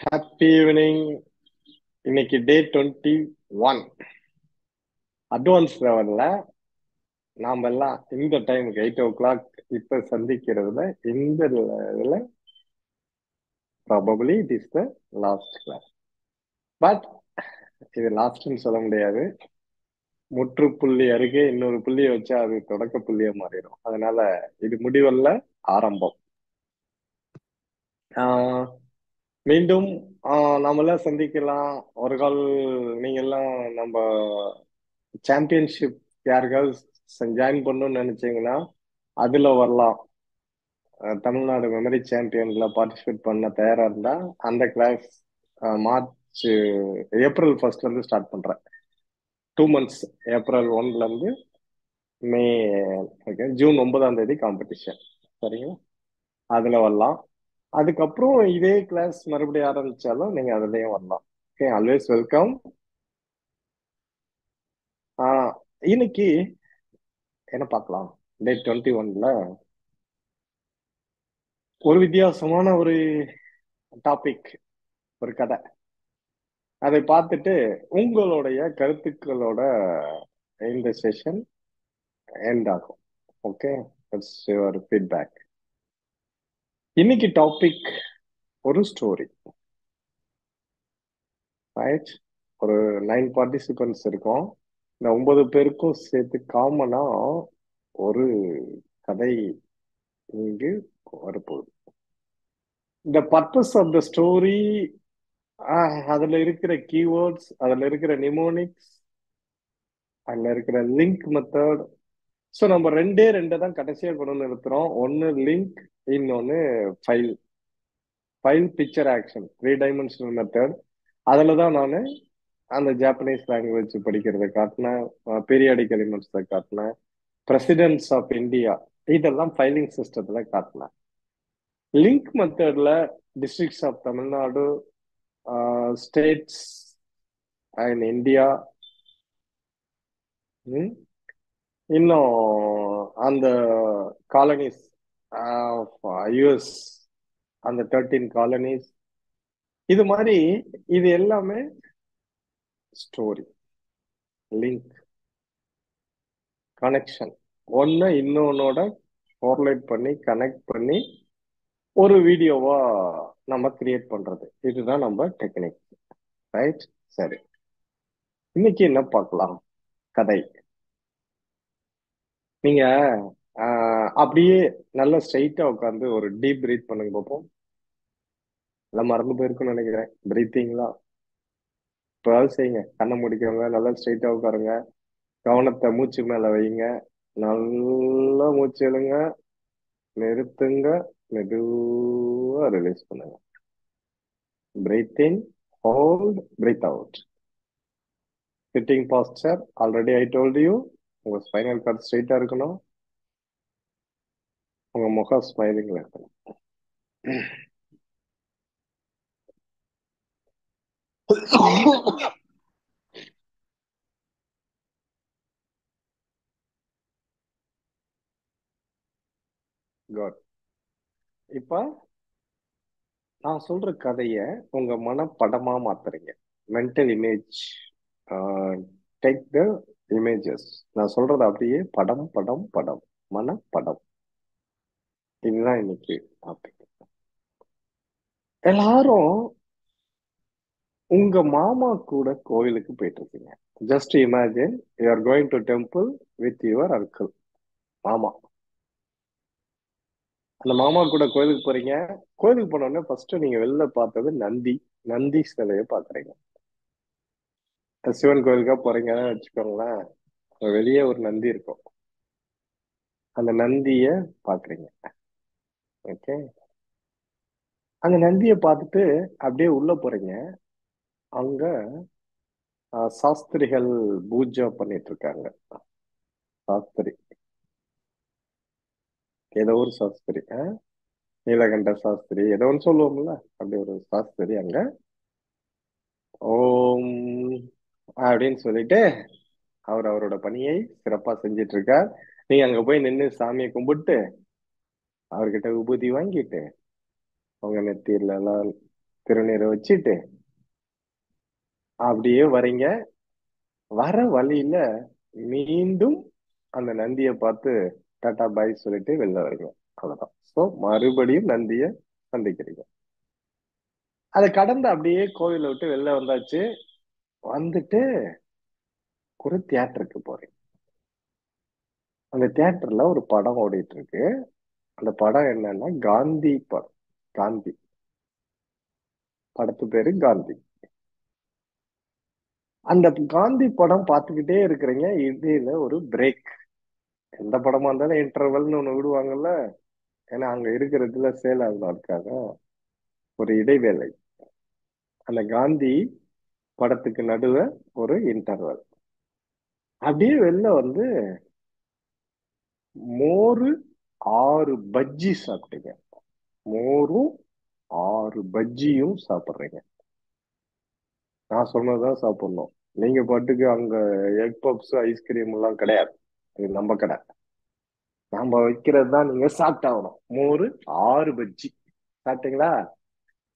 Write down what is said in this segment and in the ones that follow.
Happy evening. இன்னைக்கு டே 21. Advance லெவல்ல நாம எல்லாம் இந்த டைமுக்கு 8 o'clock இப்ப சந்திக்கிறதுல இந்த இதுல probably it is the last class. But இது லாஸ்ட்னு சொல்ல முடியாது. முற்றுப்புள்ளி அருகே இன்னொரு புள்ளியை வச்சா அது தொடக்க புள்ளியா மாறிடும். அதனால இது முடிவல்ல, ஆரம்பம். ஆஹ் மீண்டும் நாமெல்லாம் சந்திக்கலாம் ஒரு கால். நீங்க எல்லாம் நம்ம சாம்பியன்ஷிப் யாருக்காவது ஜாயின் பண்ணணும்னு நினைச்சீங்கன்னா அதுல வரலாம். தமிழ்நாடு மெமரி சாம்பியன்ல பார்ட்டிசிபேட் பண்ண தயாரா இருந்தா அந்த கிளாஸ் மார்ச் ஏப்ரல் 1st இருந்து ஸ்டார்ட் பண்றேன். 2 months, ஏப்ரல் 1ல இருந்து மே ஜூன் 9ஆம் தேதி காம்படிஷன். சரிங்களா? அதுல வரலாம். அதுக்கப்புறம் இதே கிளாஸ் மறுபடியும் ஆரம்பிச்சாலும் நீங்க அதுலயும் வரலாம். Okay, always welcome. இன்னைக்கு என்ன பார்க்கலாம்? டே 21ல ஒரு வித்தியாசமான ஒரு டாபிக், ஒரு கதை. அதை பார்த்துட்டு உங்களுடைய கருத்துக்களோட இந்த செஷன் எண்ட் ஆகும். Okay, it's your feedback. இன்னைக்கு டாபிக் ஒரு ஸ்டோரி. ரைட்? ஒரு 9 பார்ட்டிசிபென்ட்ஸ் இருக்கும். இந்த 9 பேருக்கும் சேர்த்து காமனா ஒரு கதை இங்கு வரப்போகுது. The purpose of the story, அதுல இருக்கிற கீவேர்ட்ஸ், அதுல இருக்கிற நிமோனிக்ஸ், அதுல இருக்கிற லிங்க் மெத்தட். ஸோ நம்ம ரெண்டை தான் கடைசியா கொண்டு வந்து நிறுத்துறோம். ஒன்னு லிங்க், இன்னொன்னு file. File picture action 3 dimensional method. அதுல தான் நான் அந்த ஜாப்பனீஸ் லாங்குவேஜ் படிக்கிறத காட்டினேன், பீரியாடிக் எலிமெண்ட்ஸை காட்டினேன், பிரசிடென்ட்ஸ் ஆஃப் இந்தியா, இதெல்லாம் ஃபைலிங் சிஸ்டத்துல காட்டினேன். லிங்க் மெத்தட்ல districts of Tamil Nadu, states and India, இன்னும் அந்த காலனிஸ் யுஎஸ், அந்த 13 காலனிஸ், இது மாதிரி இது எல்லாமே ஸ்டோரி. லிங்க், கனெக்ஷன், ஒன்னு இன்னொன்னோட கோரிலேட் பண்ணி கனெக்ட் பண்ணி ஒரு வீடியோவா நம்ம கிரியேட் பண்றது. இதுதான் நம்ம டெக்னிக். ரைட்? சரி, இன்னைக்கு என்ன பார்க்கலாம்? கதை. நீங்க அப்படியே நல்லா ஸ்ட்ரைட்டா உட்காந்து ஒரு டீப் பிரீத் பண்ணுங்க பார்ப்போம். எல்லாம் மறந்து போயிருக்குன்னு நினைக்கிறேன். பிரீத்திங்லாம் இப்போ செய்யுங்க. கண்ணை முடிக்கவங்க நல்லா ஸ்ட்ரைட்டா உட்காருங்க. கவனத்தை மூச்சு மேல வைங்க. நல்லா மூச்சு எழுங்க, நிறுத்துங்க, மெதுவா ரிலீஸ் பண்ணுங்க. Breathe in, hold, breathe out. Sitting posture already I told you. உங்க ஸ்பைனல் கார்டு ஸ்ட்ரைட்டா இருக்கணும். உங்க முகம் ஸ்மைலிங்ல இருக்கணும். குட். இப்ப நான் சொல்ற கதைய உங்க மனப்படமா மாத்துறீங்க. Mental image. Take the images. நான் சொல்றது அப்படியே படம் படம் படம், மனப்படம். இதுதான் இன்னைக்கு டாபிக். எல்லாரும் உங்க மாமா கூட கோயிலுக்கு போயிட்டு இருக்கீங்க. Just imagine you are going to temple with your uncle, மாமா. அந்த மாமா கூட கோயிலுக்கு போறீங்க. கோயிலுக்கு போன உடனே ஃபர்ஸ்ட் நீங்க வெளில பார்த்தது நந்தி. நந்தி சிலையை பாக்குறீங்க. சிவன் கோயிலுக்கா போறீங்கன்னு வச்சுக்கோங்களேன், வெளியே ஒரு நந்தி இருக்கும். அந்த நந்திய பாக்குறீங்க. ஓகே, அந்த நந்திய பார்த்துட்டு அப்படியே உள்ள போறீங்க. அங்க சாஸ்திரிகள் பூஜை பண்ணிட்டு இருக்காங்க. சாஸ்திரி, ஏதோ ஒரு சாஸ்திரி, நீலகண்ட சாஸ்திரி, ஏதோ ஒன்று சொல்லுவோம்ல, அப்படி ஒரு சாஸ்திரி அங்க ஓம் அப்படின்னு சொல்லிட்டு அவர் அவரோட பணியை சிறப்பா செஞ்சிட்டு இருக்கார். நீங்க அங்க போய் நின்று சாமியை கும்பிட்டு அவர்கிட்ட விபூதி வாங்கிட்டு உங்க நெத்தியில எல்லாம் திருநீரை வச்சுட்டு அப்படியே வரீங்க. வர வழியில மீண்டும் அந்த நந்தியை பார்த்து டாடா பாய் சொல்லிட்டு வெளில வரீங்க. அவ்வளவுதான். சோ மறுபடியும் நந்திய சந்திக்கிறீங்க. அதை கடந்து அப்படியே கோவிலை விட்டு வெளில வந்தாச்சு. வந்துட்டு ஒரு தியேட்டருக்கு போறீங்க. அந்த தியேட்டர்ல ஒரு படம் ஓடிட்டு இருக்கு. அந்த படம் என்னன்னா காந்தி படம். காந்தி படத்து பேரு காந்தி. அந்த காந்தி படம் பார்த்துக்கிட்டே இருக்கிறீங்க. இடையில ஒரு பிரேக். எந்த படமா இருந்தாலும் இன்டர்வல்னு ஒண்ணு விடுவாங்கல்ல. ஏன்னா அங்க இருக்கிறதுல சேல் ஆகணும். அதுக்காக ஒரு இடைவேளை. அந்த காந்தி படத்துக்கு நடுவே ஒரு இன்டர்வல். அப்படியே வெளில வந்து மோரு 6 பஜ்ஜி சாப்பிட்டீங்க. மோரும் 6 பஜ்ஜியும் சாப்பிடுறீங்க. நான் சொன்னதுதான் சாப்பிடணும். நீங்க பாட்டுக்கு அங்க எக் பப்ஸ் ஐஸ்கிரீம் எல்லாம் கிடையாது. இது நம்ம கடை. நாம வைக்கிறது தான் நீங்க சாப்பிட்டாகணும். மோரு 6 பஜ்ஜி சாப்பிட்டீங்களா?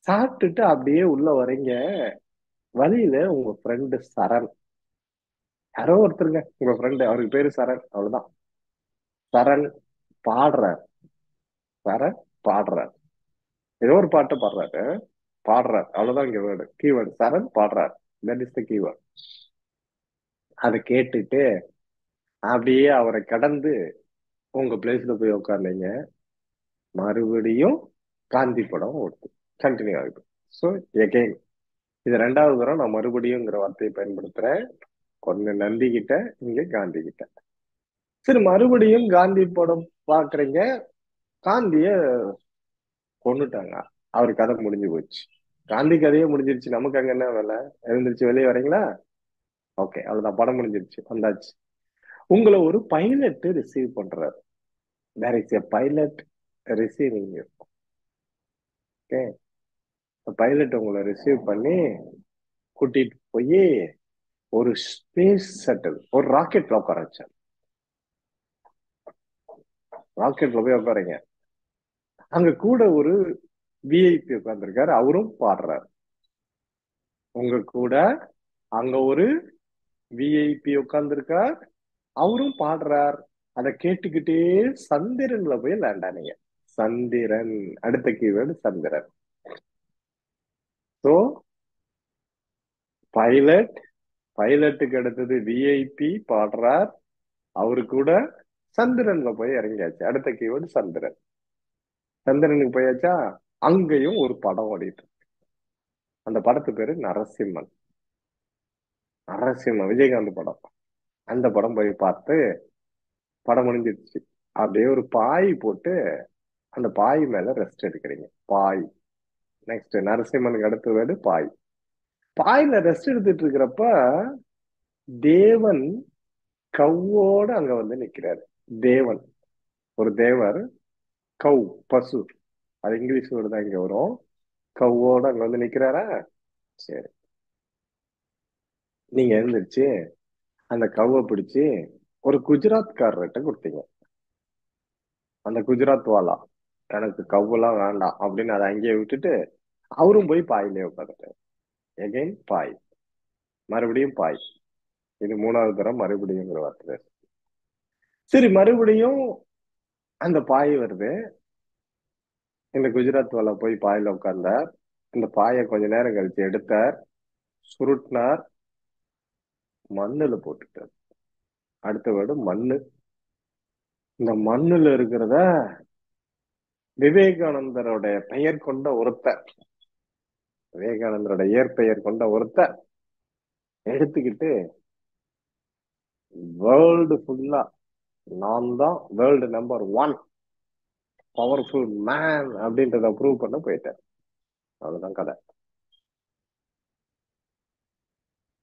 சாப்பிட்டுட்டு அப்படியே உள்ள வரீங்க. வழியில உங்க ஃப்ரெண்டு சரண், யாரோ ஒருத்தருங்க உங்க ஃப்ரெண்டு, அவருக்கு பேரு சரண், அவ்வளவுதான். சரண் பாடுறார். சரண் பாடுறார். ஏதோ ஒரு பாட்டு பாடுறாரு. பாடுறார், அவ்வளவுதான் இங்க வேர்டு, கீவேர்டு. சரண் பாடுறார். That is the keyword. அதை கேட்டுட்டு அப்படியே அவரை கடந்து உங்க பிளேஸ்ல போய் உட்கார்ந்தீங்க. மறுபடியும் காந்தி படம் ஓடுது. கண்டினியூ ஆகுது. ஸோ எகெயின், இது ரெண்டாவது தடவை நான் மறுபடியும்ங்கிற வார்த்தையை பயன்படுத்துறேன். ஒன்னு நந்தி கிட்ட, இங்க காந்தி கிட்ட. சரி, மறுபடியும் காந்தி படம் பாக்குறீங்க. காந்திய கொன்னுட்டாங்க. அவர் கதை முடிஞ்சு போச்சு. காந்தி கதையே முடிஞ்சிருச்சு. நமக்கு அங்க என்ன வேலை? எழுந்திருச்சு வெளியே வரீங்களா? ஓகே, அவ்வளவுதான். படம் முடிஞ்சிருச்சு. வந்தாச்சு. உங்களை ஒரு பைலட் ரிசீவ் பண்றாரு. There is a pilot receiving you. Okay, pilot உங்களை ரிசீவ் பண்ணி கூட்டிட்டு போய் ஒரு ஸ்பேஸ் ஷட்டில், ஒரு ராக்கெட்ல உட்கார வச்சார். ராக்கெட்ல போய் உட்காருங்க. அங்க கூட ஒரு விஐபி உட்கார்ந்துருக்காரு. அவரும் பாடுறாரு. உங்க கூட அங்க ஒரு விஐபி உட்கார்ந்துருக்கார். அவரும் பாடுறார். அதை கேட்டுக்கிட்டே சந்திரன்ல போய் லேண்ட் ஆனீங்க. சந்திரன். அடுத்த கீவேர்டு சந்திரன். சோ பைலட், பைலட்டுக்கு அடுத்தது விஐபி பாடுறார். அவரு கூட சந்திரன்ல போய் இறங்கியாச்சு. அடுத்த கீவேர்டு சந்திரன். சந்திரனுக்கு போயாச்சா? அங்கேயும் ஒரு படம் ஓடிட்டு இருக்கு. அந்த படத்து பேரு நரசிம்மன். நரசிம்மன் விஜயகாந்த் படம். அந்த படம் போய் பார்த்து படம் முடிஞ்சிருச்சு. அப்படியே ஒரு பாய் போட்டு அந்த பாய் மேல ரெஸ்ட் எடுக்கிறீங்க. பாய். நெக்ஸ்ட் நரசிம்மனுக்கு அடுத்த வேர்டு பாய். பாய்ல ரெஸ்ட் எடுத்துட்டு இருக்கிறப்ப தேவன் கவ்வோட அங்க வந்து நிக்கிறாரு. தேவன், ஒரு தேவர். கவ் பசு, அது இங்கிலீஷ் வேர்டு தான் இங்க வரும். கவ்வோட அங்க வந்து நிக்கிறாரா? சரி, நீங்க எழுந்திருச்சு அந்த கவ்வை பிடிச்சு ஒரு குஜராத்காரர்கிட்ட கொடுத்தீங்க. அந்த குஜராத் வாலா எனக்கு கவ்வெல்லாம் வேண்டாம் அப்படின்னு அதை அங்கேயே விட்டுட்டு அவரும் போய் பாயிலே உட்காந்துட்டாரு. எகைன் பாய். மறுபடியும் பாய். இது மூணாவது தரம் மறுபடியும் வார்த்தை. சரி, மறுபடியும் அந்த பாய் வருது. இந்த குஜராத் வாலா போய் பாயில உட்கார்ந்தார். இந்த பாயை கொஞ்ச நேரம் கழிச்சு எடுத்தார். சுருட்டினார். மண்ணுல போட்டுட்டார். அடுத்த வேர்டு மண்ணு. இந்த மண்ணுல இருக்கிறத விவேகானந்தரோட பெயர் கொண்ட ஒருத்தர், விவேகானந்தரோட இயற்பெயர் கொண்ட ஒருத்தர் எடுத்துக்கிட்டு வேர்ல்டு ஃபுல்லா நான் தான் வேர்ல்டு நம்பர் 1 பவர்ஃபுல் மேன் அப்படின்றத ப்ரூவ் பண்ண போயிட்டார். அவ்வளவுதான் கதை.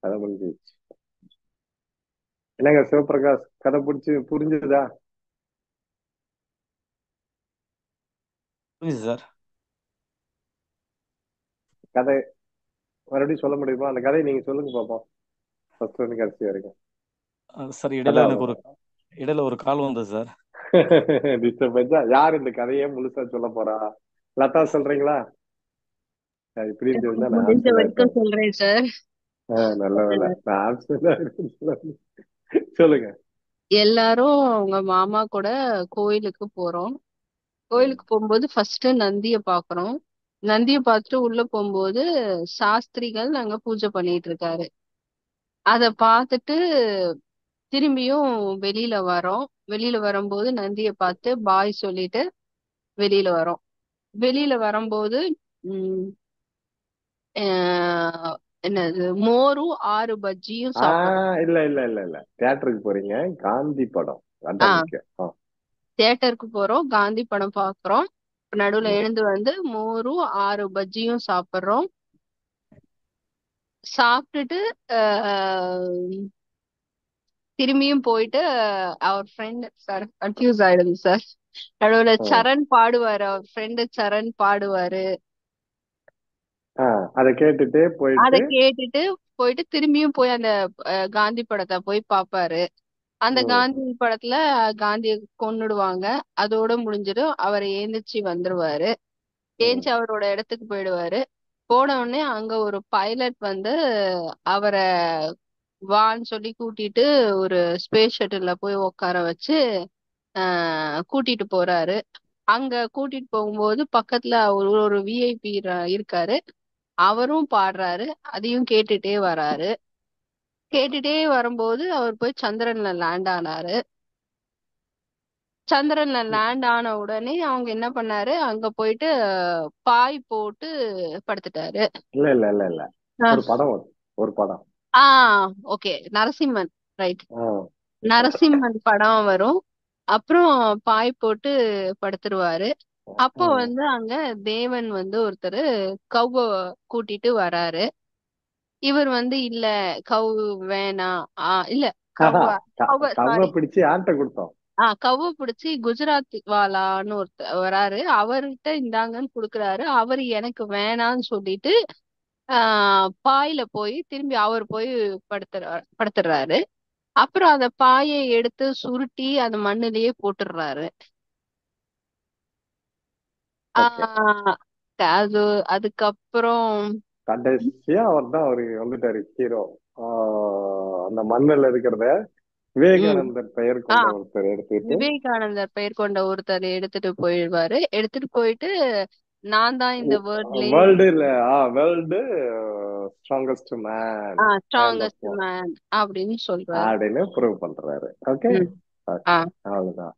கதை முடிஞ்சிச்சு. என்னங்க சிவபிரகாஷ், கதை புரிஞ்சுதா? புரியுது சார். கதை மறுபடியும் சொல்ல முடியுமா? அந்த கதையை நீங்க சொல்லுங்க பாப்போம். ஃபர்ஸ்ட் இருந்து கடைசி வரைக்கும். சார் கதை இடையில எனக்கு ஒரு அவ்வளவுதான். இடையில ஒரு கால் வந்தது சார். டிஸ்டர்பன்ஸா? யார் இந்த கதையே முழுசா சொல்ல போறா? லதா சொல்றீங்களா? இப்படின்னு தெரிஞ்சா நான் முடிஞ்ச ஆப்சென்ட் வரைக்கும் ஆயிருப்பேன். சொல்றேன் சார். நல்ல வேலை நான் ஆப்சென்ட் ஆயிருப்பேன். சொல்லுங்க. எல்லாரும் அவங்க மாமா கூட கோயிலுக்கு போறோம். ம், கோயிலுக்கு போகும்போது ஃபர்ஸ்ட் நந்திய பாக்குறோம். நந்திய பார்த்துட்டு உள்ள போகும்போது சாஸ்திரிகள் அங்க பூஜை பண்ணிட்டு இருக்காரு. அத பார்த்துட்டு திரும்பியும் வெளியில வரோம். வெளியில வரும்போது நந்திய பார்த்து பாய் சொல்லிட்டு வெளியில வரோம். வெளியில வரும்போது உம் அஹ் என்னது மோரும் 6 பஜ்ஜியும் சாப்பிடுறோம். இல்ல இல்ல இல்ல இல்ல, தியேட்டருக்கு போறீங்க, காந்தி படம், அதான் ஆஹ் முக்கியம். தியேட்டருக்கு போறோம், காந்தி படம் பாக்குறோம். நடுவுல ம், எழுந்து வந்து மோரும் 6 பஜ்ஜியும் சாப்பிடுறோம். சாப்பிட்டுட்டு அஹ் திரும்பியும் போயிட்டு அவர் ஃப்ரெண்ட் சார் கன்ஃபியூஸ் ஆயிடுது சார். நடுவுல ம். சரண் பாடுவாரு, அவர் ஃப்ரெண்டு சரண் பாடுவாரு. அதை கேட்டுட்டு அத போயிட்டு. கேட்டுட்டு போயிட்டு திரும்பியும் போய் அந்த காந்தி படத்தை போய் பாப்பாரு. அந்த ம், காந்தி படத்துல காந்திய கொன்னுடுவாங்க. அதோட முடிஞ்சிடும். அவர் ஏந்திரிச்சு வந்துருவாரு. ம். ஏஞ்சி அவரோட இடத்துக்கு போயிடுவாரு. போன உடனே அங்க ஒரு பைலட் வந்து அவரை வான்னு சொல்லி கூட்டிட்டு ஒரு ஸ்பேஸ் ஷட்டில்ல போய் உட்கார வச்சு கூட்டிட்டு போறாரு. அங்க கூட்டிட்டு போகும்போது பக்கத்துல ஒரு ஒரு விஐபி இருக்காரு. அவரும் பாடுறாரு. அதையும் கேட்டுட்டே வராரு. கேட்டுட்டே வரும்போது அவர் போய் சந்திரன்ல லேண்ட் ஆனாரு. சந்திரன்ல லேண்ட் ஆன உடனே அவங்க என்ன பண்ணாரு, அங்க போயிட்டு பாய் போட்டு படுத்துட்டாரு. இல்ல இல்ல இல்ல இல்ல, ஒரு அஹ் படம் வரும். ஒரு படம். ஆ ஓகே, நரசிம்மன். ரைட். ஆ, நரசிம்மன் படம் வரும். அப்புறம் பாய் போட்டு படுத்துருவாரு. அப்போ ஆ. வந்து அங்க தேவன் வந்து ஒருத்தர் கவ்வ கூட்டிட்டு வராரு. இவர் வந்து இல்ல, கவ் வேணாம். இல்ல, ஆஹா, கவ்வ கவ்வ கவ்வ சாரி. பிடிச்சு ஆட்ட கொடுத்தோம். கவ்வ பிடிச்சி குஜராத் வாலான்னு ஒருத்தர் வராரு. அவர்கிட்ட இந்தாங்கன்னு குடுக்குறாரு. அவர் எனக்கு வேணான்னு சொல்லிட்டு பாயில போய் திரும்பி அவர் போய் படுத்துறாரு. அப்புறம் அந்த பாயை எடுத்து சுருட்டி அந்த மண்ணிலேயே போட்டுடுறாரு. ஓகே. ஆஹ் அது அதுக்கப்புறம் கடைசியா அவர் தான், அவரு வந்துட்டாரு ஹீரோ. அந்த மண்ணில் இருக்கிறத ம் விவேகானந்தர் பெயர் ஆ கொண்ட ஒருத்தர் எடுத்துக்கிட்டு. விவேகானந்தர் பெயர் கொண்ட ஒருத்தர் எடுத்துட்டு போயிடுவாரு. எடுத்துட்டு போயிட்டு நான் தான் இந்த வேர்ல்ட்லயே world world strongest man and strongest man அப்படின்னு சொல்றாரு. அப்படின்னு ப்ரூவ் பண்றாரு. ஓகே. ம் ஆ ஓகே, அவ்வளவுதான்.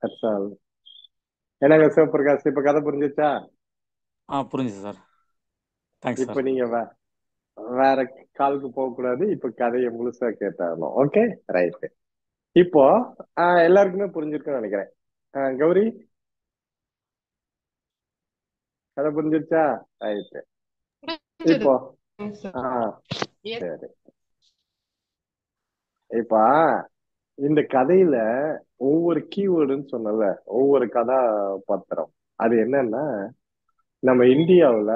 That's all. என்னங்க சிவபிரகாஷ், இப்ப கதை புரிஞ்சுச்சா? புரிஞ்சுது சார். தேங்க்ஸ் இப்ப சார். நீங்க வேற காலுக்கு போக கூடாது. இப்ப கதையை முழுசா கேட்டாகணும். Okay, right. இப்போ எல்லாருக்குமே புரிஞ்சிருக்கும்னு நினைக்கிறேன். கௌரி, கதை புரிஞ்சிருச்சா? ரைட். இப்போ ஆஹ் சரி. இப்ப இந்த கதையில ஒவ்வொரு கீவேர்டுன்னு சொன்னல, ஒவ்வொரு கதாபாத்திரம், அது என்னன்னா, நம்ம இந்தியாவுல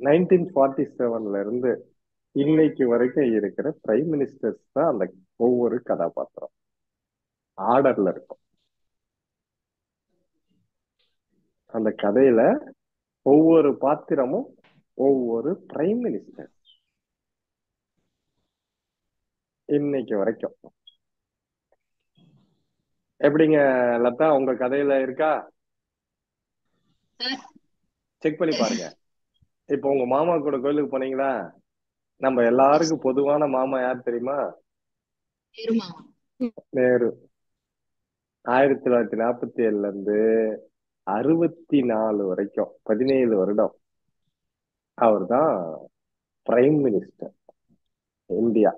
1947 இருந்து இன்னைக்கு வரைக்கும் இருக்கிற பிரைம் மினிஸ்டர்ஸ் தான் அந்த ஒவ்வொரு கதாபாத்திரம் ஆர்டர்ல இருக்கும். அந்த கதையில ஒவ்வொரு பாத்திரமும் ஒவ்வொரு பிரைம் மினிஸ்டர் இன்னைக்கு வரைக்கும். எப்படிங்க லதா, உங்க கதையில இருக்கா? செக் பண்ணி பாருங்க. இப்போ உங்க மாமா கூட கோயிலுக்கு போனீங்களா? நம்ம எல்லாருக்கும் பொதுவான மாமா யார் தெரியுமா? நேரு. 1947 இருந்து 64 வரைக்கும் 17 வருடம் அவர் தான் prime minister India.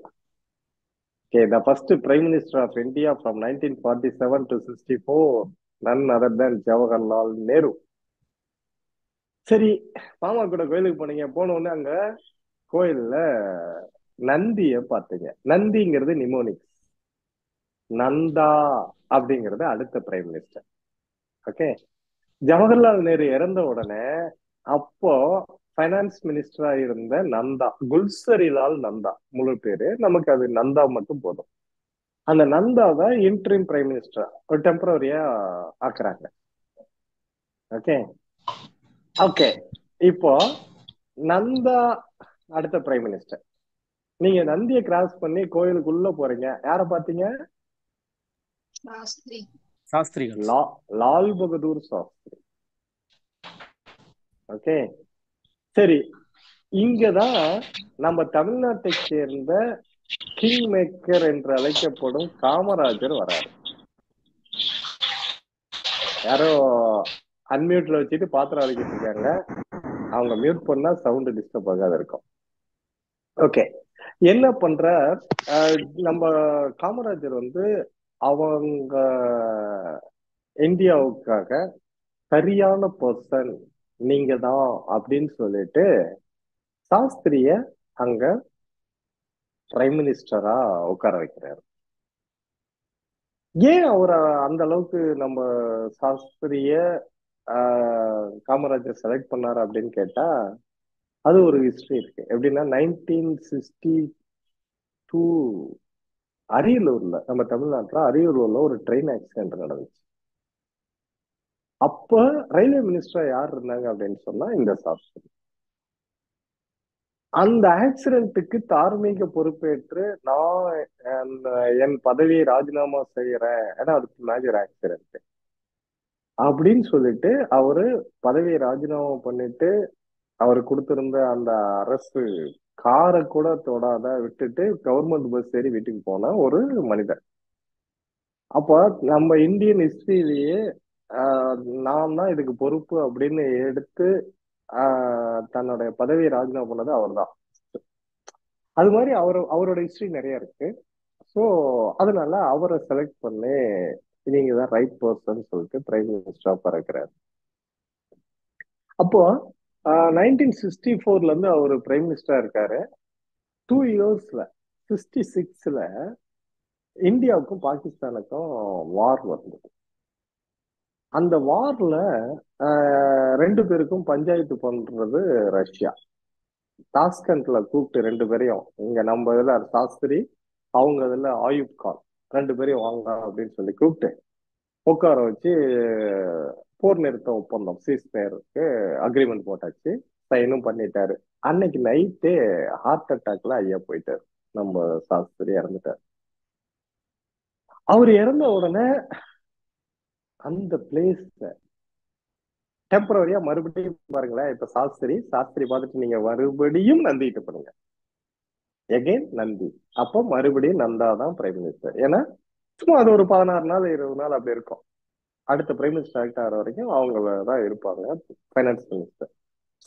Okay, the first Prime Minister of India from 1947 to 64, none other than Jawaharlal Nehru. சரி, மாமா கூட கோயிலுக்கு போனீங்க. போன உடனே அங்க கோயில்ல நந்திய பாத்தீங்க. நந்திங்கிறது நிமோனிக்ஸ். நந்தா அப்படிங்கிறது அடுத்த prime minister. Okay. Jawaharlal Nehru இறந்த உடனே அப்போ பைனான்ஸ் மினிஸ்டரா இருந்த நந்தா, குல்சரிலால் நந்தா முழு பேரு, நமக்கு அது நந்தா மட்டும் போதும். அந்த நந்தாவை இன்டரிம் பிரைம் மினிஸ்டர் ஒரு டெம்பரரியா ஆக்குறாங்க. ஓகே. ஓகே. இப்போ நந்தா அடுத்த பிரைம் மினிஸ்டர். நீங்க நந்தியை கிராஸ் பண்ணி கோயிலுக்குள்ள போறீங்க, யார பாத்தீங்க? சாஸ்திரிகள். லால் பகதூர் சாஸ்திரி. ஓகே, சரி. இங்கதான் நம்ம தமிழ்நாட்டை சேர்ந்த கிங் மேக்கர் என்று அழைக்கப்படும் காமராஜர் வராரு. யாரோ அன்மியூட்ல வச்சுட்டு பாத்திரம் அழைக்கிட்டு இருக்காங்க, அவங்க மியூட் பண்ணா சவுண்ட் டிஸ்டர்ப் ஆகாத இருக்கும். ஓகே, என்ன பண்ற, நம்ம காமராஜர் வந்து அவங்க இந்தியாவுக்காக சரியான பர்சன் நீங்க தான் அப்படின்னு சொல்லிட்டு சாஸ்திரிய அங்க பிரைம் மினிஸ்டரா உட்கார வைக்கிறாரு. ஏன் அவரை அந்த அளவுக்கு நம்ம சாஸ்திரிய காமராஜர் செலக்ட் பண்ணாரு அப்படின்னு கேட்டா, அது ஒரு ஹிஸ்டரி இருக்கு. எப்படின்னா 1962 அரியலூர்ல, நம்ம தமிழ்நாட்டுல அரியலூர்ல ஒரு ட்ரெயின் ஆக்சிடென்ட் நடந்துச்சு. அப்ப ரயில்வே மினிஸ்டரா யார் இருந்தாங்க அப்படின்னு சொன்னா இந்த சாஸ்திரி. அந்த ஆக்சிடென்ட்டுக்கு தார்மீக பொறுப்பேற்று நான் என் பதவியை ராஜினாமா செய்யறேன், ஏன்னா அது மேஜர் ஆக்சிடென்ட் அப்படின்னு சொல்லிட்டு அவரு பதவியை ராஜினாமா பண்ணிட்டு அவர் கொடுத்திருந்த அந்த அரசு காரை கூட தொடாத விட்டுட்டு கவர்மெண்ட் பஸ் ஏறி வீட்டுக்கு போன ஒரு மனிதர். அப்ப நம்ம இந்தியன் ஹிஸ்டரியிலேயே நான் தான் இதுக்கு பொறுப்பு அப்படின்னு எடுத்து தன்னுடைய பதவியை ராஜினாமா பண்ணது அவர் தான். அது மாதிரி அவரோட ஹிஸ்டரி நிறைய இருக்கு. ஸோ அதனால அவரை செலக்ட் பண்ணி நீங்க தான் ரைட் பர்சன் சொல்லிட்டு பிரைம் மினிஸ்டரா பறக்கிறார். அப்போ 1964 இருந்து அவர் பிரைம் மினிஸ்டரா இருக்காரு. 2 இயர்ஸ்ல 66ல இந்தியாவுக்கும் பாகிஸ்தானுக்கும் வார் வந்தது. அந்த வார்ல 2 பேருக்கும் பஞ்சாயத்து பண்றது ரஷ்யா. தாஸ்கண்ட்ல கூப்பிட்டு 2 பேரையும், இங்க நம்ம இதுல சாஸ்திரி, அவங்க இதுல ஆயுப் கான், 2 பேரையும் வாங்க அப்படின்னு சொல்லி கூப்பிட்டு உட்கார வச்சு போர் நிறுத்த ஒப்பந்தம் சீஸ்ஃபயருக்கு அக்ரிமெண்ட் போட்டாச்சு. சைனும் பண்ணிட்டாரு. அன்னைக்கு நைட்டே ஹார்ட் அட்டாக்ல ஐயா போயிட்டாரு. நம்ம சாஸ்திரி இறந்துட்டாரு. அவர் இறந்த உடனே அந்த பிளேஸ் டெம்பரரியா மறுபடியும் பாருங்களேன். இப்ப சாஸ்திரி பார்த்துட்டு நீங்க மறுபடியும் நந்திட்டு பண்ணுங்க, எகைன் நந்தி. அப்போ மறுபடியும் நந்தா தான் பிரைம் மினிஸ்டர். ஏன்னா சும்மா அது ஒரு 16 நாள் 20 நாள் அப்படி இருக்கும். அடுத்த பிரைம் மினிஸ்டர் ஆக்ட் ஆகிற வரைக்கும் அவங்க தான் இருப்பாங்க, பைனான்ஸ் மினிஸ்டர்.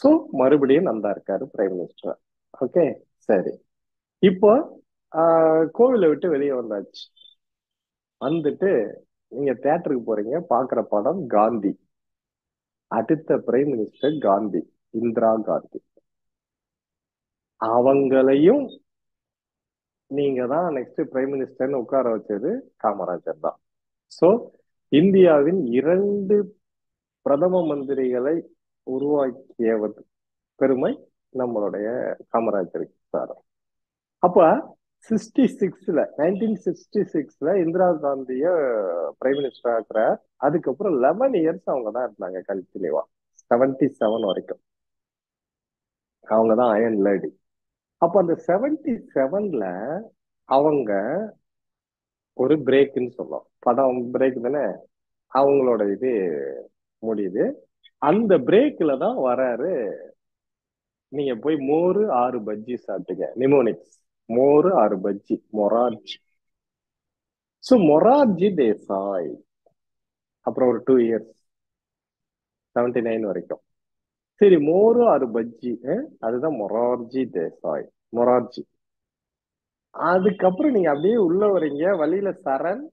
ஸோ மறுபடியும் நந்தா இருக்காரு பிரைம் மினிஸ்டர். ஓகே, சரி. இப்போ கோவிலை விட்டு வெளியே வந்தாச்சு. வந்துட்டு நீங்க தியேட்டருக்கு போறீங்க, பாக்குற படம் காந்தி. அடுத்த பிரைம் மினிஸ்டர் காந்தி, இந்திரா காந்தி. அவங்களையும் நீங்க தான் நெக்ஸ்ட் பிரைம் மினிஸ்டர்னு உட்கார வச்சது காமராஜர் தான். சோ இந்தியாவின் 2 பிரதம மந்திரிகளை உருவாக்கியவர் பெருமை நம்மளுடைய காமராஜருக்கு சார். அப்ப 1966 இந்திரா காந்திய பிரைம் மினிஸ்டர் ஆக்குறார். அதுக்கப்புறம் 11 இயர்ஸ் அவங்க தான் இருந்தாங்க கண்டினியூவா, 77 வரைக்கும் அவங்க தான் அயன் லேடி. அப்ப அந்த 77ல அவங்க ஒரு பிரேக்னு சொல்லலாம், படம் பிரேக் தானே, அவங்களோட இது முடியுது. அந்த பிரேக்ல தான் வராரு. நீங்க போய் மோரு 6 பஜ்ஜி சாப்பிட்டுங்க, நிமோனிக்ஸ் மோரு 6 பஜ்ஜி, மொரார்ஜி. சோ மொரார்ஜி தேசாய். அப்புறம் ஒரு 2 இயர்ஸ் 79 வரைக்கும். சரி, மோரு 6 பஜ்ஜி, அதுதான் மொரார்ஜி தேசாய், மொரார்ஜி. அதுக்கப்புறம் நீங்க அப்படியே உள்ள வரீங்க, வழியில சரண்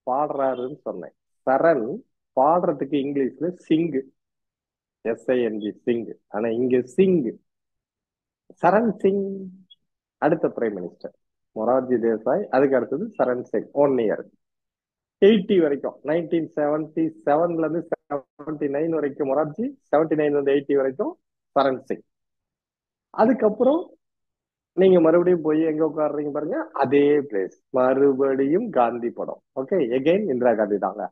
பாடுறாருன்னு சொன்னேன். சரண் பாடுறதுக்கு இங்கிலீஷ்ல சிங், SING சிங். ஆனா இங்க சிங், சரண் சிங். அடுத்த பிரைம் மினிஸ்டர் மொரார்ஜி தேசாய். அதுக்கு அடுத்தது சரண் சிங், 1 இயர் 80 வரைக்கும். 1977ல இருந்து 79 வரைக்கும் மொரார்ஜி, 79 இருந்து 80 வரைக்கும் சரண் சிங். அதுக்கப்புறம் நீங்க மறுபடியும் போய் எங்க உட்காடுறீங்க பாருங்க, அதே பிளேஸ், மறுபடியும் காந்தி படம். ஓகே, எகைன் இந்திரா காந்தி தாங்க.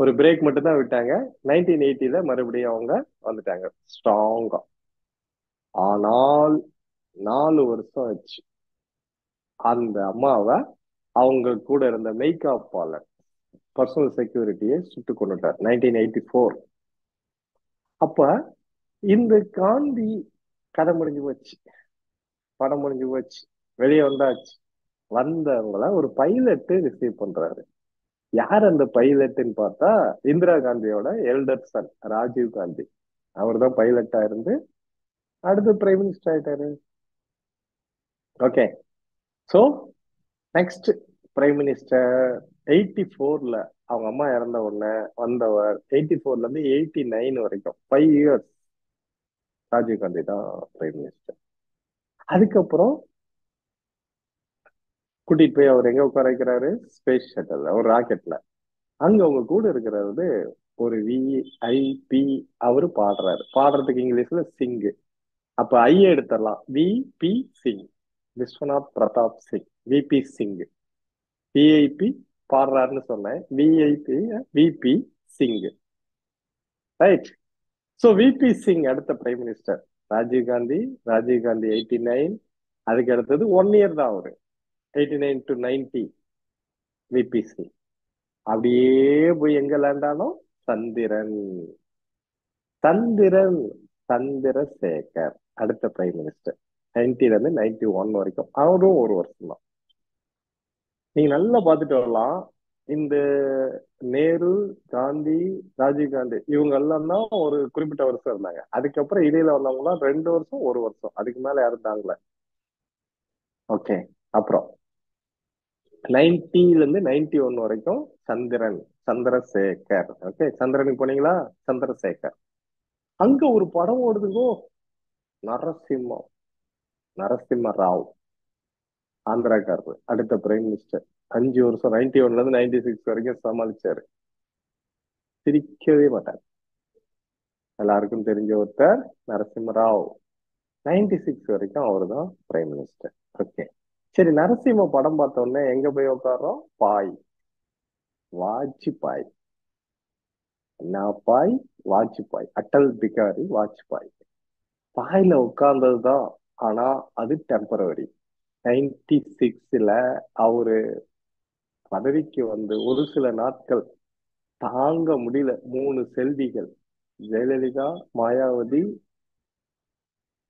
ஒரு பிரேக் மட்டும் தான் விட்டாங்க. 1980ல மறுபடியும் அவங்க வந்துட்டாங்க ஸ்ட்ராங்கா. ஆனால் 4 வருஷம் ஆச்சு அந்த அம்மாவை அவங்க கூட இருந்த மெய்காப்பாளர் பர்சனல் செக்யூரிட்டியை சுட்டு கொண்டுட்டார் 1984. அப்ப இந்த காந்தி கதை முடிஞ்சு போச்சு, படம் முடிஞ்சு போச்சு, வெளியே வந்தாச்சு. வந்தவங்கள ஒரு பைலட் ரிசீவ் பண்றாரு. யார் அந்த பைலட்னு பார்த்தா இந்திரா காந்தியோட எல்டர் சன் ராஜீவ் காந்தி. அவர் தான் பைலட்டா இருந்து அடுத்து பிரைம் மினிஸ்டர் ஆயிட்டாரு. Okay, so next prime minister 84ல அவங்க அம்மா இறந்த உடனே வந்தவர் 84ல இருந்து 89 வரைக்கும் 5 இயர்ஸ் ராஜீவ் காந்தி தான் பிரைம் மினிஸ்டர். அதுக்கப்புறம் கூட்டிட்டு போய் அவர் எங்க உட்கார வைக்கிறாரு? ஸ்பேஸ் ஷட்டல்ல, ஒரு ராக்கெட்ல. அங்க அவங்க கூட இருக்கிறது ஒரு விஐபி. அவரு பாடுறாரு. பாடுறதுக்கு இங்கிலீஷ்ல சிங்கு. அப்ப ஐ எடுத்துடலாம், VP Singh, Vishwanath Pratap Singh, VP Singh. VIP பாடுறாருன்னு சொன்னேன், VIP VP Singh, right? So VP Singh அடுத்த பிரைம் மினிஸ்டர். ராஜீவ் காந்தி 89. அதுக்கு அடுத்தது 1 இயர் தான் அவரு, 89 to 90 விபி சிங். அப்படியே போய் எங்க லேண்ட் ஆனோம்? சந்திரன். சந்திரன் சந்திரசேகர் அடுத்த பிரைம் மினிஸ்டர் 90ல இருந்து 91 வரைக்கும். அவரும் 1 வருஷம் தான். நீங்க நல்லா பார்த்துட்டு வரலாம். இந்த நேரு, காந்தி, ராஜீவ் காந்தி இவங்க எல்லாம் தான் ஒரு குறிப்பிட்ட வருஷம் இருந்தாங்க. அதுக்கப்புறம் இடையில வந்தவங்க 2 வருஷம் 1 வருஷம், அதுக்கு மேல யாரும் தாங்கல. ஓகே, அப்புறம் 90ல இருந்து 91 வரைக்கும் சந்திரன் சந்திரசேகர். ஓகே, சந்திரனுக்கு போனீங்களா? சந்திரசேகர். அங்க ஒரு படம் ஓடுதுங்கோ, நரசிம்மம், நரசிம்ம ராவ், ஆந்திராக்காரர், அடுத்த பிரைம் மினிஸ்டர். 5 வருஷம் 91ல இருந்து 96 வரைக்கும் சமாளிச்சாரு. சிரிக்கவே மாட்டார். எல்லாருக்கும் தெரிஞ்ச ஒருத்தர் நரசிம்ம ராவ். 96 வரைக்கும் அவர் தான் பிரைம் மினிஸ்டர். ஓகே, சரி. நரசிம்ம படம் பார்த்த உடனே எங்க போய் உட்கார்றோம்? பாய், வாஜ்பாய். என்ன பாய்? வாஜ்பாய், அட்டல் பிகாரி வாஜ்பாய். பாயில உட்கார்ந்ததுதான், ஆனா அது டெம்பரவரி. 96ல அவரு பதவிக்கு வந்து ஒரு சில நாட்கள் தாங்க முடியல. 3 செல்விகள், ஜெயலலிதா, மாயாவதி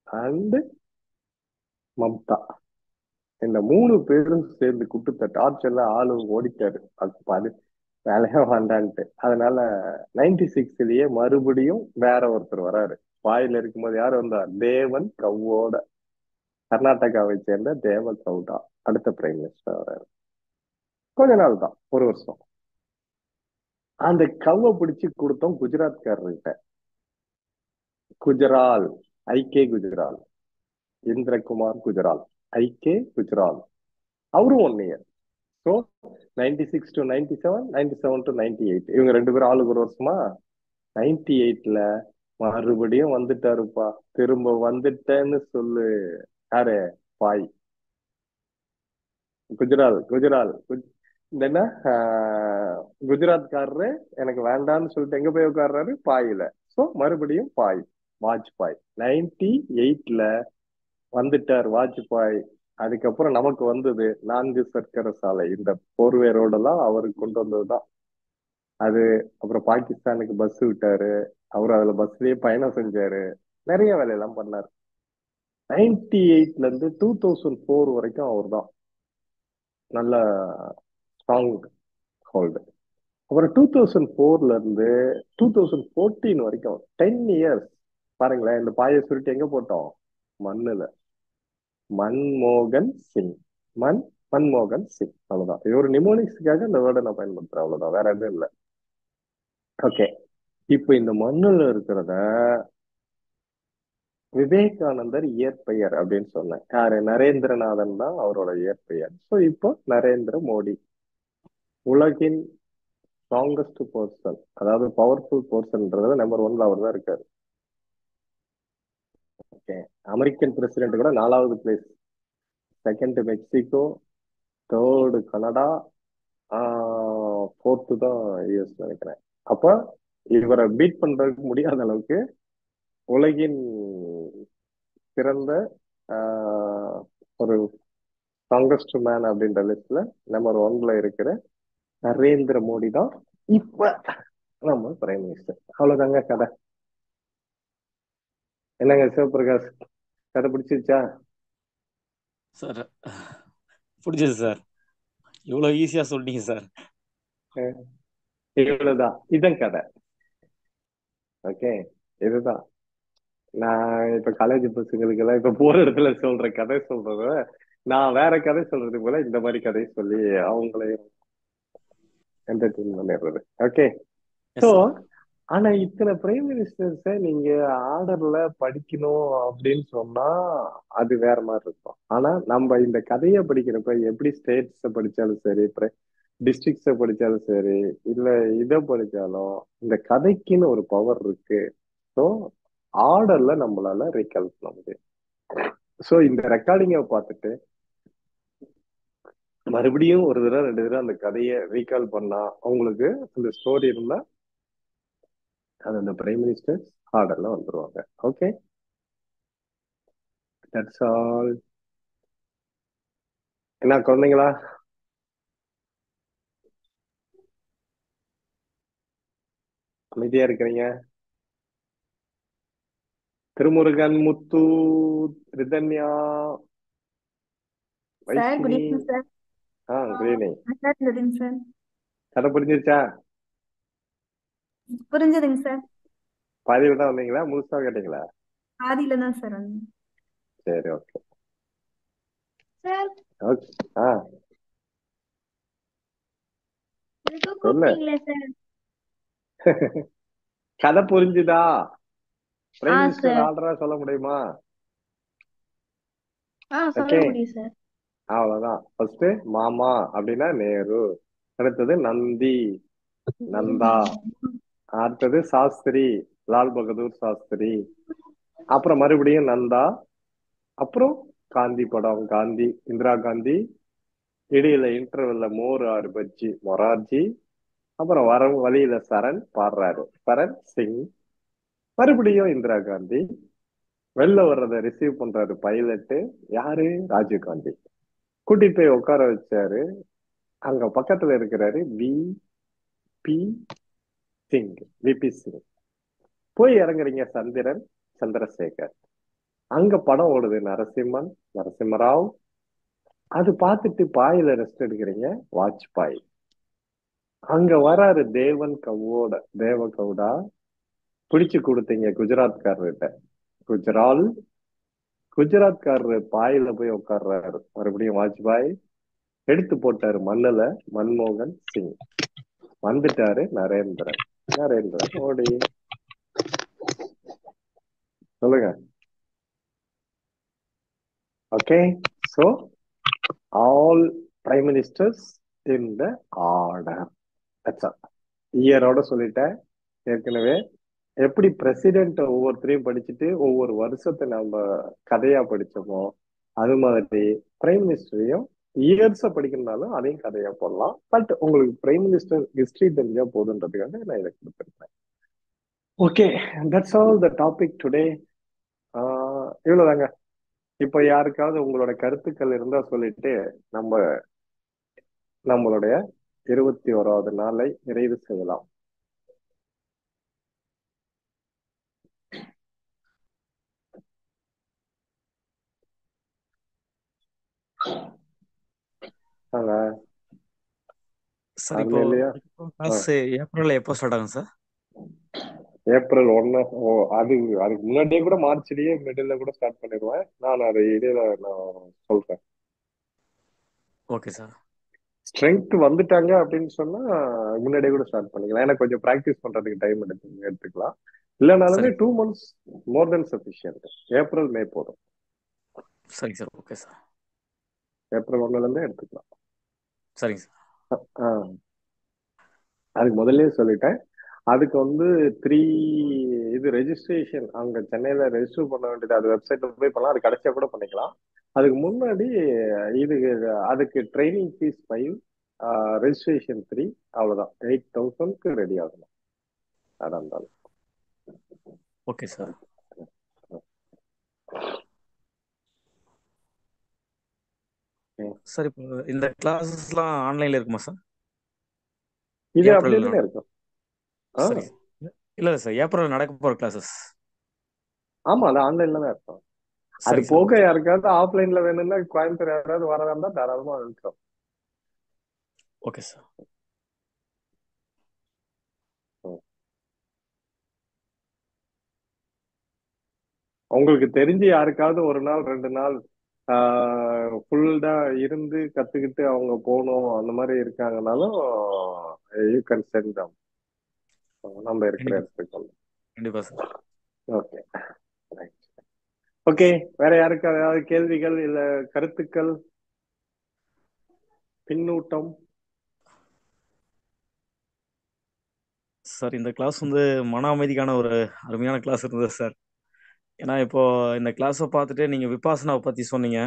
அண்ட் மம்தா, இந்த 3 பேரும் சேர்ந்து குட்டுத்த டார்ச்சர்ல ஆளு ஓடிட்டாரு. அது வேலையா வேண்டான்ட்டு. அதனால 96லயே மறுபடியும் வேற ஒருத்தர் வராரு. வாயில இருக்கும்போது யார் வந்தார்? தேவன் கவுடா, கர்நாடகாவை சேர்ந்த தேவ கவுடா அடுத்த பிரைம் மினிஸ்டர் வராரு. கொஞ்ச நாள் தான், 1 வருஷம். அந்த கவ்வை பிடிச்சு கொடுத்தோம் குஜராத்காரர்கிட்ட. குஜரால், ஐகே குஜரால், இந்திரகுமார் குஜரால், ஐகே குஜரால். அவரும் 1 இயர். ஸோ 96 to 97, 97 to 98 இவங்க 2 பேரும் ஆளுக்கு 1 வருஷமா. 98ல மறுபடியும் வந்துட்டாருப்பா. திரும்ப வந்துட்டேன்னு சொல்லு. யாரு? பாய், குஜரால். இந்த என்ன குஜராத்காரரு எனக்கு வேண்டாம்னு சொல்லிட்டு எங்க போய் உட்கார்றாரு? பாயில. சோ மறுபடியும் பாய், வாஜ்பாய். 98ல வந்துட்டார் வாஜ்பாய். அதுக்கப்புறம் நமக்கு வந்தது 4 சர்க்கரை சாலை, இந்த போர்வே ரோடெல்லாம் அவருக்கு கொண்டு வந்ததுதான் அது. அப்புறம் பாகிஸ்தானுக்கு பஸ் விட்டாரு. அவர் அதுல பஸ்லயே பயணம் செஞ்சாரு. நிறைய வேலையெல்லாம் பண்ணாரு. 98ல இருந்து 2004 வரைக்கும் அவர் தான் நல்ல ஸ்ட்ராங் ஹோல்டு. அப்புறம் 2004ல இருந்து 2014 வரைக்கும் 10 இயர்ஸ். பாருங்களேன், இந்த பாயை சுருட்டி எங்க போட்டோம்? மண்ணுல. மன்மோகன் சிங், மன்மோகன் சிங். அவ்வளவுதான். இது ஒரு நிமோனிக்ஸுக்காக இந்த வேர்டை நான் பயன்படுத்துறேன், அவ்வளவுதான், வேற எதுவும் இல்லை. ஓகே, இப்ப இந்த மண்ணுல இருக்கிறத விவேகானந்தர் இயற்பெயர் அப்படின்னு சொன்னேன். யாரு? நரேந்திரநாதன் தான் அவரோட இயற்பெயர். சோ இப்போ நரேந்திர மோடி உலகின் ஸ்ட்ராங்கஸ்ட் பர்சன், அதாவது பவர்ஃபுல் பர்சன்ன்றது நம்பர் 1ல அவர் தான் இருக்காரு. ஓகே, அமெரிக்கன் பிரசிடென்ட் கூட 4வது place, 2nd Mexico, 3rd Canada, 4th தான் யூஎஸ் நினைக்கிறேன். அப்ப இவரை பீட் பண்றதுக்கு முடியாத அளவுக்கு உலகின் சிறந்த ஆஹ், ஒரு ஸ்ட்ராங்கஸ்ட் மேன் அப்படின்ற லிஸ்ட்ல நம்பர் 1ல இருக்கிற நரேந்திர மோடி தான் இப்ப நம்ம பிரைம் மினிஸ்டர். அவ்வளவுதாங்க கதை. என்னங்க சிவபிரகாஷ், கதை பிடிச்சிருச்சா? சார் பிடிச்சது சார். இவ்வளோ ஈஸியாக சொல்லிட்டீங்க சார். அஹ் இவ்வளவுதான், இதான் கதை. ஓகே, இதுதான் நான் இப்ப காலேஜ் பசங்களுக்கு எல்லாம் இப்ப போற இடத்துல சொல்ற கதை சொல்றத நான் வேற கதை சொல்றது போல இந்த மாதிரி கதையை சொல்லி அவங்களை என்டர்டெயின் பண்ணிடுறது. Okay, yes so sir. ஆனா இத்தனை பிரைம் மினிஸ்டர்ஸ நீங்க ஆர்டர்ல படிக்கணும் அப்படின்னு சொன்னா அது வேற மாதிரி இருக்கும். ஆனா நம்ம இந்த கதையை படிக்கிறப்ப எப்படி ஸ்டேட்ஸ படிச்சாலும் சரி, டிஸ்ட்ரிக்ட்ஸ படிச்சாலும் சரி, இல்ல இதை படிச்சாலும் இந்த கதைக்குன்னு ஒரு பவர் இருக்கு. ஸோ ஆர்டர்ல நம்மளால ரீகால் பண்ண முடியும். ஸோ இந்த ரெக்கார்டிங்கை பார்த்துட்டு மறுபடியும் ஒரு தடவை 2 தடவை அந்த கதையை ரீகால் பண்ணா அவங்களுக்கு அந்த ஸ்டோரி இருந்தா அது அந்த பிரைம் மினிஸ்டர் ஆர்டர்ல வந்துருவாங்க. Okay, that's all. என்ன குழந்தைங்களா, அமைதியா இருக்கிறீங்க? Thirumurugan, Muthu, Rithanya, sir good Vaishni. Evening sir. Good evening. Sir good evening sir. கதை புரிஞ்சிருச்சா? புரிஞ்சதுங்க சார். பாதியில தான் வந்தீங்களா, முழுசா கேட்டீங்களா? ஆதியில தான் சார் வந்தேன். சரி, ஓகே சார் ஓகே. ஆ எதுக்கோ சொல்லு. கூப்பிட்டீங்களே சார். கதை புரிஞ்சுதா? பிரைம் மினிஸ்டர் சார் ஆர்டரா சொல்ல முடியுமா? சொல்ல ஓகே, முடியும் சார். அவ்வளவுதான். ஃபர்ஸ்ட் மாமா அப்படின்னா நேரு, அடுத்தது நந்தி, நந்தா, அடுத்தது சாஸ்திரி, லால் பகதூர் சாஸ்திரி, அப்புறம் மறுபடியும் நந்தா, அப்புறம் காந்தி படம் காந்தி, இந்திரா காந்தி, இடையில இன்டர்வெல்ல மோர் ஆறு பஜ்ஜி மொரார்ஜி, அப்புறம் வர வழியில சரண் பாடுறாரு சரண் சிங், மறுபடியும் இந்திரா காந்தி, வெளில வர்றதை ரிசீவ் பண்றாரு பைலட்டு யாரு, ராஜீவ் காந்தி. கூட்டிட்டு போய் உட்கார வச்சாரு. அங்க பக்கத்துல இருக்கிறாரு பி சிங், விபி சிங். போய் இறங்குறீங்க சந்திரன், சந்திரசேகர். அங்க படம் ஓடுது நரசிம்மன், நரசிம்மராவ். அது பார்த்துட்டு பாயில ரெஸ்ட் எடுக்கிறீங்க வாஜ்பாய். அங்க வராரு தேவன் கவோட, தேவ கவுடா. பிடிச்சு கொடுத்தீங்க குஜராத்காரர்கிட்ட, குஜரால். குஜராத்காரரு பாயில போய் உட்கார்றாரு மறுபடியும் வாஜ்பாய். எடுத்து போட்டாரு மண்ணுல மன்மோகன் சிங். வந்துட்டாரு நரேந்திரன், நரேந்திரன் மோடி. சொல்லுங்க. Okay, so all prime ministers in the order. இயரோட சொல்லிட்டேன் ஏற்கனவே. எப்படி பிரசிடென்ட் ஒவ்வொருத்தரையும் படிச்சுட்டு ஒவ்வொரு வருஷத்தை நம்ம கதையா படிச்சோமோ அது மாதிரி பிரைம் மினிஸ்டரையும் இயர்ஸ படிக்கணும்னாலும் அதையும் கதையா போடலாம். பட் உங்களுக்கு பிரைம் மினிஸ்டர் ஹிஸ்டரி தெரிஞ்சா போதுன்றதுக்காக நான் இதை கொடுத்துருக்கேன். Okay, that's all the topic today. இவ்வளவுதாங்க. இப்ப யாருக்காவது உங்களோட கருத்துக்கள் இருந்தா சொல்லிட்டு நம்ம நம்மளுடைய 21வது நாளை நிறைவு செய்யலாம். வாங்க. சார் யாருமே இல்லையா? கிளாஸ் ஏப்ரல்ல எப்போ ஸ்டார்ட் ஆகும் சார்? ஏப்ரல் 1. ஓ, அதுக்கு முன்னாடியே கூட மார்ச்லயே மிடில் கூட ஸ்டார்ட் பண்ணிடுவேன். நான் அதை இடையில நான் சொல்றேன். Okay sir. ஸ்ட்ரென்த் வந்துட்டாங்க அப்படின்னு சொன்னா முன்னாடியே கூட ஸ்டார்ட் பண்ணிக்கலாம். ஏன்னா கொஞ்சம் ப்ராக்டிஸ் பண்றதுக்கு டைம் எடுத்துக்கலாம். இல்லைனாலுமே சரிங்க 2 months மோர் தென் சஃபிஷியன்ட். ஏப்ரல் மே போதும். சரிங்க சார். Okay sir. ஏப்ரல் 1ல இருந்தே எடுத்துக்கலாம். சரிங்க சார். ஆஹ் அதுக்கு முதல்லயே சொல்லிட்டேன். அதுக்கு வந்து 3 இது ரெஜிஸ்ட்ரேஷன் அங்க சென்னையில ரெஜிஸ்டர் பண்ண வேண்டியது. அது வெப்சைட்ல போய் பண்ணலாம். அது கடைசியா கூட பண்ணிக்கலாம். அதுக்கு முன்னாடி இது அதுக்கு ட்ரைனிங் ஃபீஸ் 5, ரெஜிஸ்ட்ரேஷன் 3, அவ்வளவுதான். 8,000க்கு ரெடி ஆகணும். அதான் இருந்தாலும் ஓகே சார். சார் இப்போ இந்த கிளாஸஸ்லாம் ஆன்லைன்ல இருக்குமா சார்? இது ஏப்ரல் அப்படியே தானே இருக்கும். சரி இல்லை சார், ஏப்ரல் நடக்க போகிற கிளாஸஸ். ஆமா, அது ஆன்லைன்ல தான் இருக்கும். அது சரி சார், போக ஓகே. யாருக்காவது ஆஃப்லைன்ல வேணும்னா கோயம்புத்தூர் யாராவது வரதா இருந்தா தாராளமா இருக்கும். Okay sir. உங்களுக்கு தெரிஞ்சு யாருக்காவது ஒரு நாள் 2 நாள் ஃபுல்லா இருந்து கத்துக்கிட்டு அவங்க போகணும் அந்த மாதிரி இருக்காங்கனாலும் யூ கேன் சென்ட் தம். நம்ம இருக்கிற கண்டிப்பா இடத்துக்கு. கண்டிப்பா சார். Okay, okay. வேற யாருக்கு ஏதாவது கேள்விகள் இல்ல கருத்துக்கள், பின்னூட்டம்? சார் இந்த கிளாஸ் வந்து மன அமைதிக்கான ஒரு அருமையான கிளாஸ் இருந்தது சார். ஏன்னா இப்போ இந்த கிளாஸை பார்த்துட்டு நீங்கள் விபாசனாவை பற்றி சொன்னீங்க.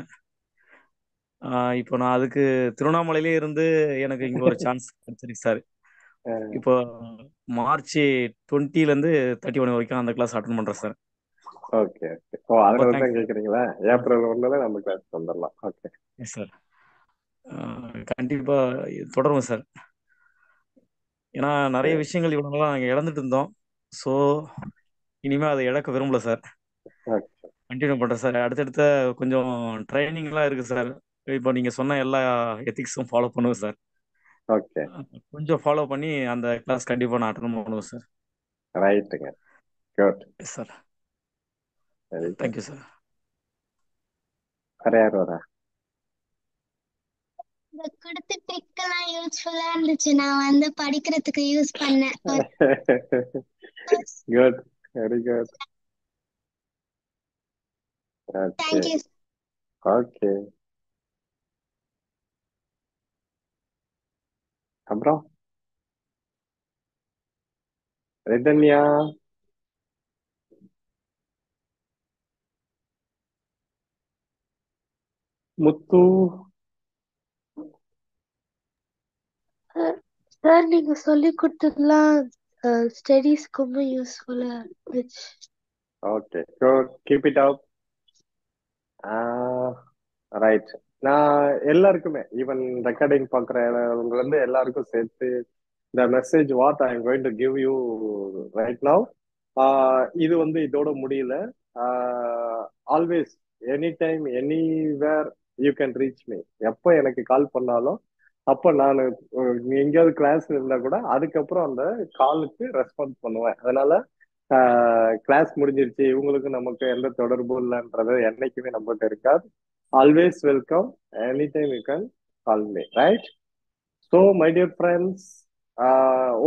இப்போ நான் அதுக்கு திருவண்ணாமலையிலே இருந்து எனக்கு இங்கே ஒரு சான்ஸ் கிடைச்சிருக்கு சார். இப்போ மார்ச் 20லேருந்து 31 வரைக்கும் அந்த கிளாஸ் அட்டன் பண்ணுறேன் சார். Okay, okay. ஓ, ரொம்ப அதனால தான் தேங்க்ஸ் கேக்குறீங்களா? ஏப்ரல் 1 நம்ம கிளாஸ் வந்துடலாம். Okay sir. கண்டிப்பாக தொடருவோம் சார். ஏன்னா நிறைய விஷயங்கள் இவ்வளோலாம் நாங்கள் இழந்துட்டு இருந்தோம். ஸோ இனிமேல் அதை இழக்க விரும்பல சார். ஓகே கண்டினியூ பண்ணுறேன் சார். அடுத்தடுத்த கொஞ்சம் ட்ரைனிங்லாம் இருக்குது சார். இப்போ நீங்கள் சொன்ன எல்லா எத்திக்ஸும் ஃபாலோ பண்ணுவேன் சார். ஓகே. கொஞ்சம் ஃபாலோ பண்ணி அந்த கிளாஸ் கண்டிப்பாக நான் அட்டன் பண்ணுவேன் சார். ரைட்டுங்க. Good. Yes sir. Very good. Thank you sir. வேற யார் வரா? இந்த கொடுத்த ட்ரிக் எல்லாம் யூஸ்ஃபுல்லா இருந்துச்சு. நான் வந்து படிக்கிறதுக்கு யூஸ் பண்ணேன். Good, very good. Okay thank you. Okay. அப்புறம் ரிதன்யா, முத்து, சார் நீங்க சொல்லி கொடுத்ததெல்லாம் ஸ்டடீஸ்க்குமே யூஸ்ஃபுல்லா இருந்துச்சு. Okay good, keep it up. Right. நான் எல்லாருக்குமே ஈவன் ரெக்கார்டிங் பார்க்குறவங்க வந்து எல்லாருக்கும் சேர்த்து இந்த message what I am going to give you right now. இது வந்து இதோட முடியல. Always, any time, anywhere you can reach me. எப்போ எனக்கு கால் பண்ணாலும் அப்போ நான் எங்கேயாவது கிளாஸ் இருந்தா கூட அதுக்கப்புறம் அந்த காலுக்கு ரெஸ்பான்ஸ் பண்ணுவேன். அதனால கிளாஸ் முடிஞ்சிருச்சு இவங்களுக்கு நமக்கு எந்த தொடர்பும் இல்லைன்றது என்னைக்குமே நம்மகிட்ட இருக்காது. Always welcome, any time you can call me, right? So my dear friends,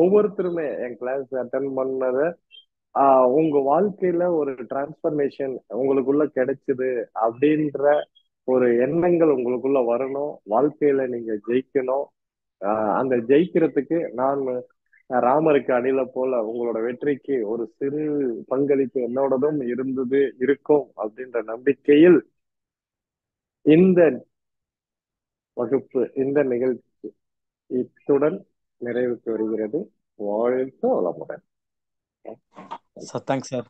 ஒவ்வொருத்தருமே என் கிளாஸ் அட்டன் பண்ணத உங்க வாழ்க்கையில ஒரு டிரான்ஸ்பர்மேஷன் உங்களுக்குள்ள கிடைச்சது அப்படின்ற ஒரு எண்ணங்கள் உங்களுக்குள்ள வரணும். வாழ்க்கையில நீங்க ஜெயிக்கணும். அந்த ஜெயிக்கிறதுக்கு நான் ராமருக்கு அணில போல உங்களோட வெற்றிக்கு ஒரு சிறு பங்களிப்பு என்னோடதும் இருந்தது இருக்கும் அப்படின்ற நம்பிக்கையில் இந்த வகுப்பு, இந்த நிகழ்ச்சி இத்துடன் நிறைவுக்கு வருகிறது. வாழ்க வளமுடன். Sir thanks sir.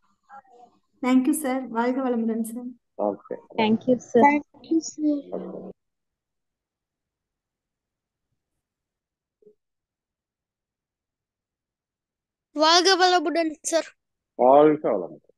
Thank you sir. வாழ்க வளமுடன் sir. Okay, thank you sir. Thank you sir. Okay. வாழ்க வளமுடன் சார். வாழ்க வளமுடன்.